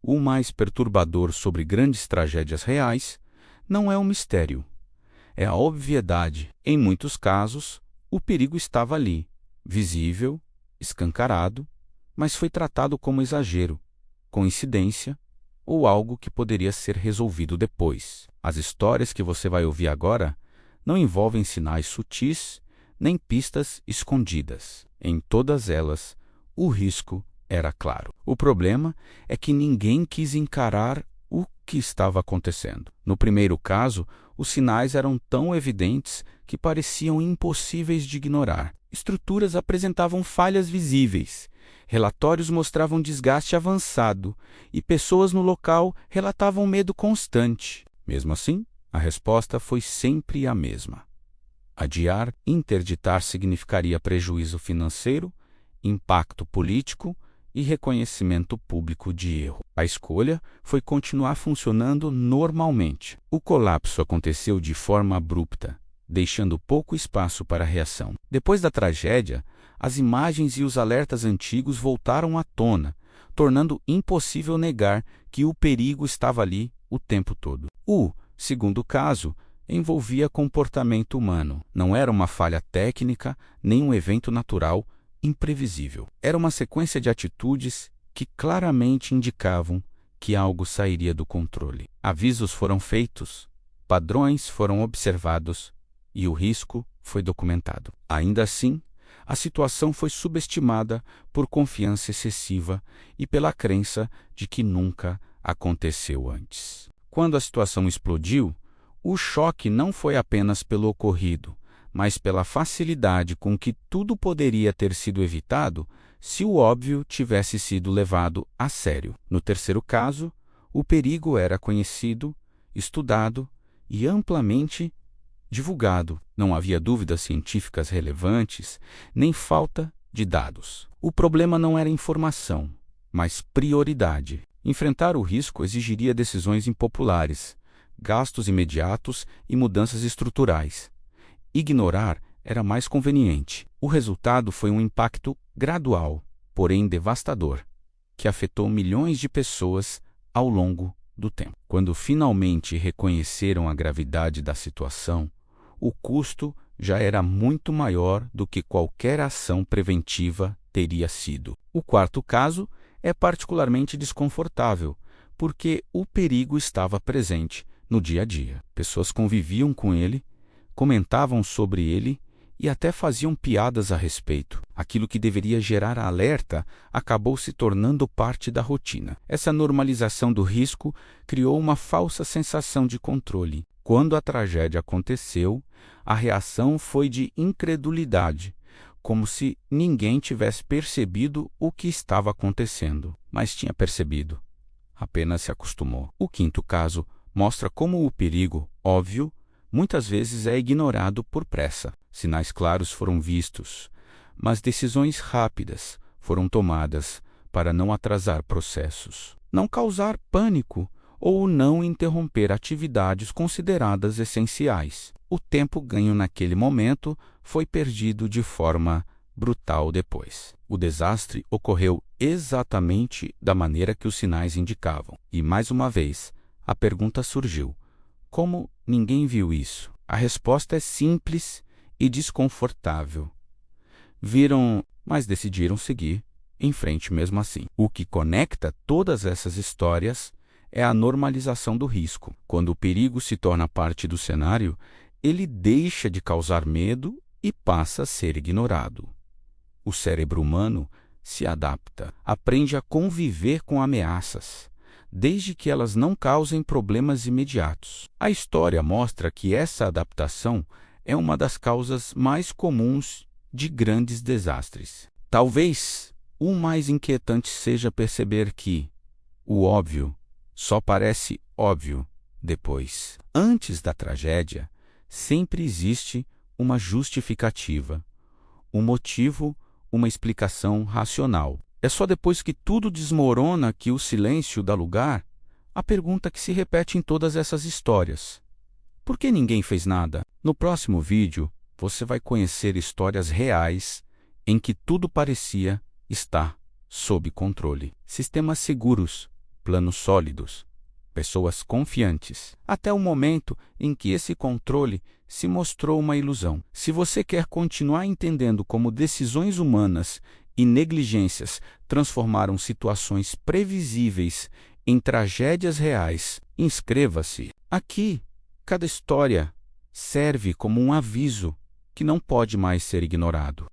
O mais perturbador sobre grandes tragédias reais não é o mistério, é a obviedade. Em muitos casos, o perigo estava ali, visível, escancarado, mas foi tratado como exagero, coincidência ou algo que poderia ser resolvido depois. As histórias que você vai ouvir agora não envolvem sinais sutis nem pistas escondidas. Em todas elas, o risco era claro. O problema é que ninguém quis encarar o que estava acontecendo. No primeiro caso, os sinais eram tão evidentes que pareciam impossíveis de ignorar. Estruturas apresentavam falhas visíveis, relatórios mostravam desgaste avançado e pessoas no local relatavam medo constante. Mesmo assim, a resposta foi sempre a mesma. Adiar, interditar significaria prejuízo financeiro, impacto político e reconhecimento público de erro. A escolha foi continuar funcionando normalmente. O colapso aconteceu de forma abrupta, deixando pouco espaço para reação. Depois da tragédia, as imagens e os alertas antigos voltaram à tona, tornando impossível negar que o perigo estava ali o tempo todo. O segundo caso envolvia comportamento humano. Não era uma falha técnica, nem um evento natural imprevisível. Era uma sequência de atitudes que claramente indicavam que algo sairia do controle. Avisos foram feitos, padrões foram observados e o risco foi documentado. Ainda assim, a situação foi subestimada por confiança excessiva e pela crença de que nunca aconteceu antes. Quando a situação explodiu, o choque não foi apenas pelo ocorrido, mas pela facilidade com que tudo poderia ter sido evitado se o óbvio tivesse sido levado a sério. No terceiro caso, o perigo era conhecido, estudado e amplamente divulgado. Não havia dúvidas científicas relevantes, nem falta de dados. O problema não era informação, mas prioridade. Enfrentar o risco exigiria decisões impopulares, gastos imediatos e mudanças estruturais. Ignorar era mais conveniente. O resultado foi um impacto gradual, porém devastador, que afetou milhões de pessoas ao longo do tempo. Quando finalmente reconheceram a gravidade da situação, o custo já era muito maior do que qualquer ação preventiva teria sido. O quarto caso é particularmente desconfortável, porque o perigo estava presente no dia a dia. Pessoas conviviam com ele, comentavam sobre ele e até faziam piadas a respeito. Aquilo que deveria gerar alerta acabou se tornando parte da rotina. Essa normalização do risco criou uma falsa sensação de controle. Quando a tragédia aconteceu, a reação foi de incredulidade, como se ninguém tivesse percebido o que estava acontecendo. Mas tinha percebido, apenas se acostumou. O quinto caso mostra como o perigo, óbvio, muitas vezes é ignorado por pressa. Sinais claros foram vistos, mas decisões rápidas foram tomadas para não atrasar processos, não causar pânico ou não interromper atividades consideradas essenciais. O tempo ganho naquele momento foi perdido de forma brutal depois. O desastre ocorreu exatamente da maneira que os sinais indicavam. E, mais uma vez, a pergunta surgiu: como ninguém viu isso? A resposta é simples e desconfortável. Viram, mas decidiram seguir em frente mesmo assim. O que conecta todas essas histórias é a normalização do risco. Quando o perigo se torna parte do cenário, ele deixa de causar medo e passa a ser ignorado. O cérebro humano se adapta, aprende a conviver com ameaças, desde que elas não causem problemas imediatos. A história mostra que essa adaptação é uma das causas mais comuns de grandes desastres. Talvez o mais inquietante seja perceber que o óbvio só parece óbvio depois. Antes da tragédia, sempre existe uma justificativa, um motivo, uma explicação racional. É só depois que tudo desmorona que o silêncio dá lugar à pergunta que se repete em todas essas histórias: por que ninguém fez nada? No próximo vídeo, você vai conhecer histórias reais em que tudo parecia estar sob controle. Sistemas seguros, planos sólidos, pessoas confiantes, até o momento em que esse controle se mostrou uma ilusão. Se você quer continuar entendendo como decisões humanas e negligências transformaram situações previsíveis em tragédias reais, inscreva-se. Aqui, cada história serve como um aviso que não pode mais ser ignorado.